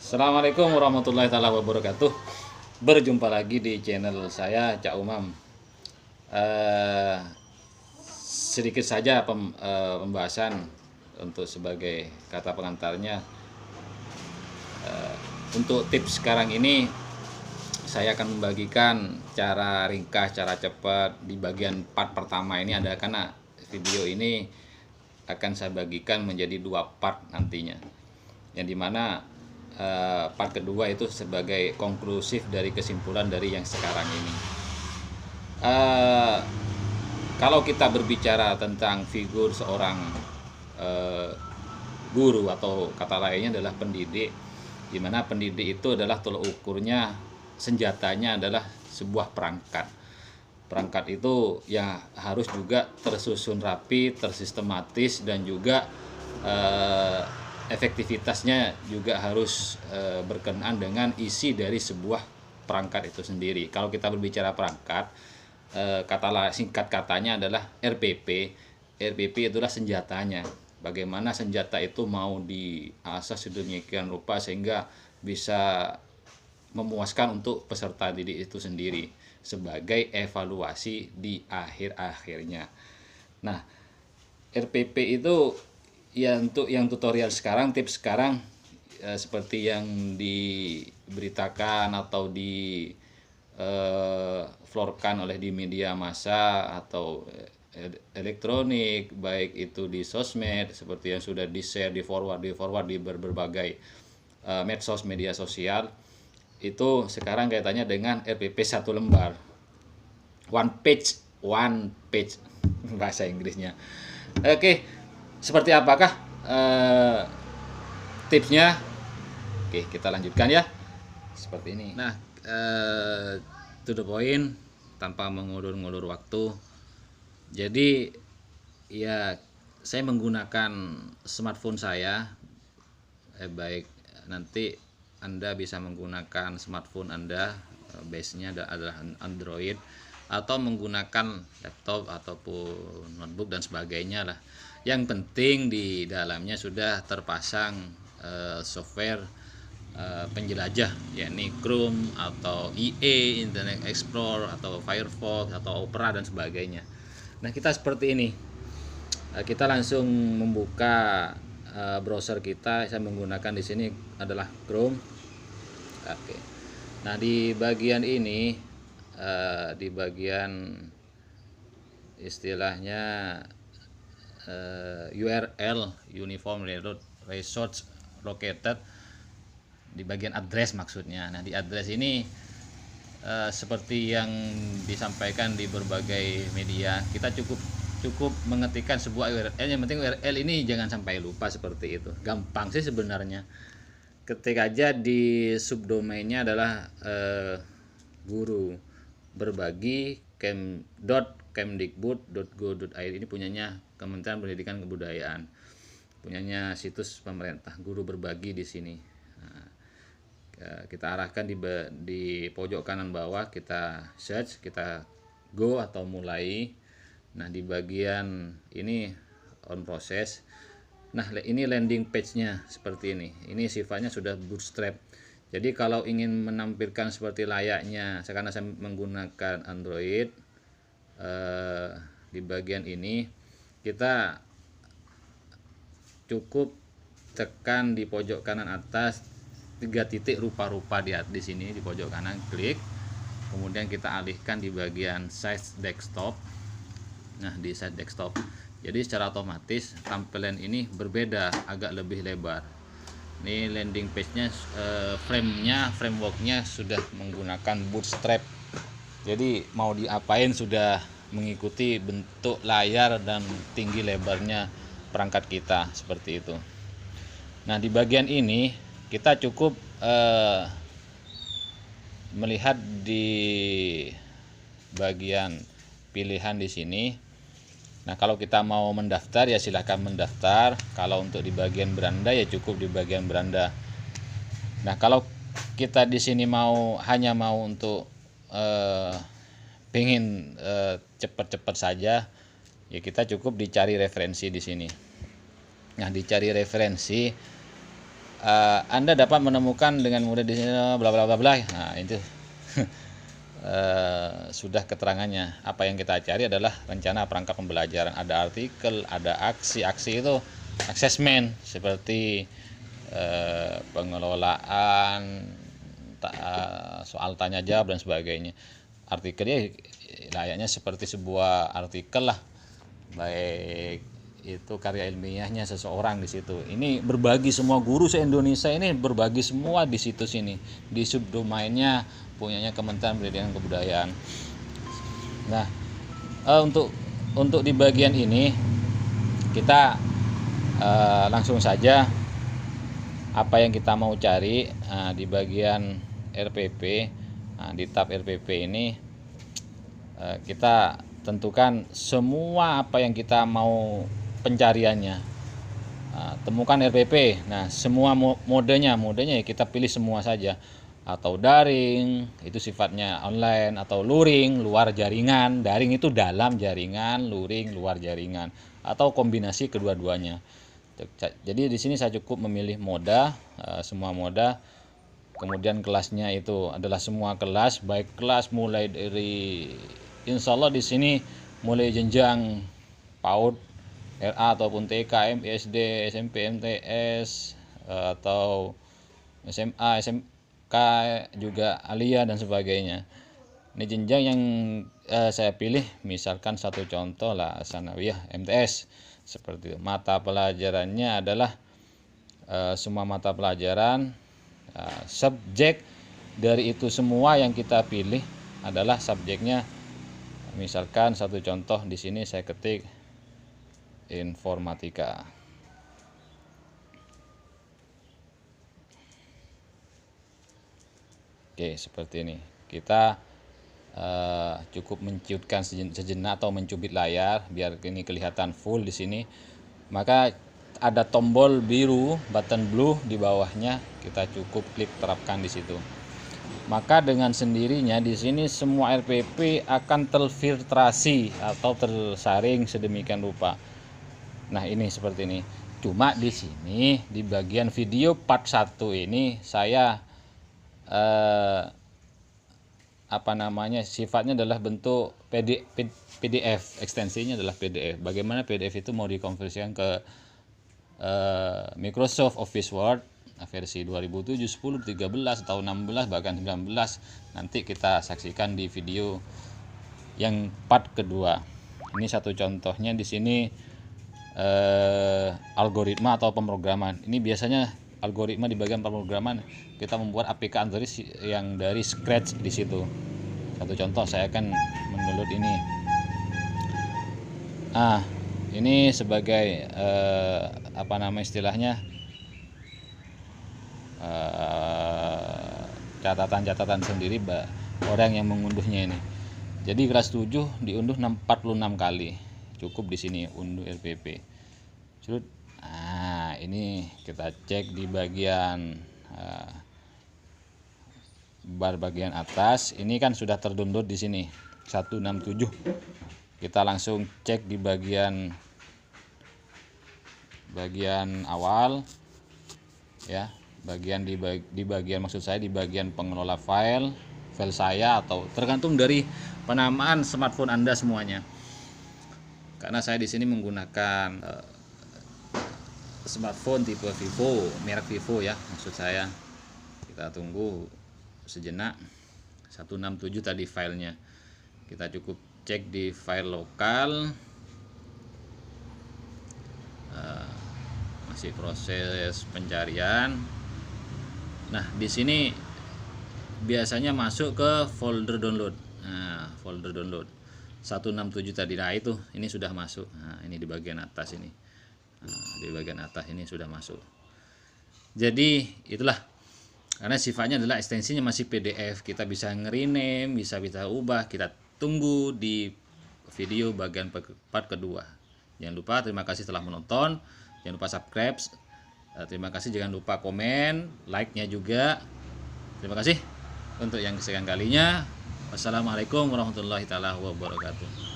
Assalamualaikum warahmatullahi wabarakatuh. Berjumpa lagi di channel saya Cak Umam. Eh, Sedikit saja pembahasan untuk sebagai kata pengantarnya. Untuk tips sekarang ini saya akan membagikan cara ringkas, cara cepat di bagian part pertama ini ada, karena video ini akan saya bagikan menjadi 2 part nantinya. Yang dimana part kedua itu sebagai konklusif dari kesimpulan dari yang sekarang ini. Uh, Kalau kita berbicara tentang figur seorang uh, guru, atau kata lainnya adalah pendidik, di mana pendidik itu adalah tolak ukurnya, senjatanya adalah sebuah perangkat. Perangkat itu ya harus juga tersusun rapi, tersistematis, dan juga efektivitasnya juga harus berkenaan dengan isi dari sebuah perangkat itu sendiri. Kalau kita berbicara perangkat, singkat katanya adalah RPP. RPP itulah senjatanya. Bagaimana senjata itu mau diasah sedemikian rupa sehingga bisa memuaskan untuk peserta didik itu sendiri sebagai evaluasi di akhir-akhirnya. Nah, RPP itu ya untuk yang tutorial sekarang, tips sekarang, seperti yang diberitakan atau di florkan oleh di media massa atau elektronik, baik itu di sosmed seperti yang sudah di share, di forward di berbagai medsos, media sosial. Itu sekarang kaitannya dengan RPP 1 lembar, one page bahasa Inggrisnya. Oke, seperti apakah tipsnya? Oke, kita lanjutkan ya. Seperti ini. Nah, to the point, tanpa mengulur-ngulur waktu. Jadi ya, saya menggunakan smartphone saya, baik nanti Anda bisa menggunakan smartphone Anda, base-nya adalah Android, atau menggunakan laptop ataupun notebook dan sebagainya lah. Yang penting di dalamnya sudah terpasang software penjelajah, yakni Chrome atau IE, Internet Explorer, atau Firefox atau Opera dan sebagainya. Nah, kita seperti ini. Kita langsung membuka browser kita. Saya menggunakan di sini adalah Chrome. Oke. Nah, di bagian ini, di bagian istilahnya URL, Uniform Resource Located, di bagian address maksudnya. Nah, di address ini seperti yang disampaikan di berbagai media, kita cukup mengetikkan sebuah URL. Yang penting URL ini jangan sampai lupa, seperti itu. Gampang sih sebenarnya. Ketik aja di subdomainnya adalah guru berbagi kemdikbud.go.id. ini punyanya Kementerian Pendidikan Kebudayaan, punyanya situs pemerintah. Guru berbagi di sini. Nah, kita arahkan di pojok kanan bawah, kita search, kita go atau mulai. Nah, di bagian ini on process. Nah, ini landing page-nya seperti ini. Ini sifatnya sudah bootstrap. Jadi kalau ingin menampilkan seperti layaknya, karena saya menggunakan Android, di bagian ini kita cukup tekan di pojok kanan atas 3 titik rupa-rupa di sini di pojok kanan, klik. Kemudian kita alihkan di bagian size desktop. Nah, di size desktop, jadi secara otomatis tampilan ini berbeda, agak lebih lebar. Ini landing page-nya, framework-nya sudah menggunakan bootstrap. Jadi mau diapain sudah mengikuti bentuk layar dan tinggi lebarnya perangkat kita, seperti itu. Nah, di bagian ini kita cukup melihat di bagian pilihan di sini. Nah, kalau kita mau mendaftar ya silahkan mendaftar. Kalau untuk di bagian beranda ya cukup di bagian beranda. Nah, kalau kita di sini hanya mau untuk pengen cepat-cepat saja, ya kita cukup dicari referensi di sini. Nah, dicari referensi Anda dapat menemukan dengan mudah di sini bla bla bla bla. Nah, itu sudah keterangannya. Apa yang kita cari adalah rencana perangkat pembelajaran. Ada artikel, ada aksi itu assessment seperti pengelolaan, soal tanya jawab dan sebagainya. Artikelnya layaknya seperti sebuah artikel lah, baik itu karya ilmiahnya seseorang di situ. Ini berbagi semua guru se-Indonesia ini berbagi semua di situs ini. Di subdomainnya punyanya Kementerian Pendidikan dan Kebudayaan. Nah, untuk di bagian ini kita langsung saja apa yang kita mau cari di bagian RPP. Di tab RPP ini kita tentukan semua apa yang kita mau pencariannya. Temukan RPP. Nah, semua modenya ya kita pilih semua saja. Atau daring, itu sifatnya online, atau luring, luar jaringan. Daring itu dalam jaringan, luring luar jaringan, atau kombinasi kedua-duanya. Jadi di sini saya cukup memilih moda, semua moda. Kemudian kelasnya itu adalah semua kelas, baik kelas mulai dari, insya Allah di sini mulai jenjang PAUD, RA ataupun TK, SD, SMP, MTS, atau SMA, SMK, juga Alia dan sebagainya. Ini jenjang yang saya pilih, misalkan satu contoh lah Sanawiyah MTS seperti itu. Mata pelajarannya adalah semua mata pelajaran. Subjek dari itu semua yang kita pilih adalah subjeknya. Misalkan satu contoh di sini saya ketik informatika. Oke, seperti ini. Kita cukup menciutkan sejenak atau mencubit layar biar ini kelihatan full di sini. Maka ada tombol biru, button blue di bawahnya, kita cukup klik terapkan di situ. Maka dengan sendirinya di sini semua RPP akan terfiltrasi atau tersaring sedemikian rupa. Nah, ini seperti ini. Cuma di sini di bagian video part 1 ini saya sifatnya adalah bentuk PDF, ekstensinya adalah PDF. Bagaimana PDF itu mau dikonversikan ke Microsoft Office Word versi 2007, 10, 13 atau 16 bahkan 19, nanti kita saksikan di video yang part kedua. Ini satu contohnya di sini algoritma atau pemrograman. Ini biasanya algoritma di bagian pemrograman kita membuat APK Android yang dari scratch di situ. Satu contoh saya akan mendownload ini. Ini sebagai istilahnya catatan-catatan sendiri orang yang mengunduhnya ini. Jadi kelas 7 diunduh 46 kali. Cukup di sini unduh RPP. Ini kita cek di bagian bar bagian atas. Ini kan sudah terdownload di sini 167. Kita langsung cek di bagian awal ya, di bagian maksud saya di bagian pengelola file saya, atau tergantung dari penamaan smartphone Anda semuanya. Karena saya di sini menggunakan smartphone tipe Vivo, merek Vivo ya maksud saya. Kita tunggu sejenak. 167 tadi filenya. Kita cukup cek di file lokal. Masih proses pencarian. Nah, di sini biasanya masuk ke folder download. Nah, folder download 167 tadi. Nah, ini sudah masuk. Nah, ini di bagian atas ini. Di bagian atas ini sudah masuk. Jadi itulah, karena sifatnya adalah ekstensinya masih PDF, kita bisa nge-rename, bisa ubah. Kita tunggu di video bagian part kedua. Jangan lupa, terima kasih telah menonton. Jangan lupa subscribe. Terima kasih, jangan lupa komen, like-nya juga. Terima kasih untuk yang kesekian kalinya. Wassalamualaikum warahmatullahi wabarakatuh.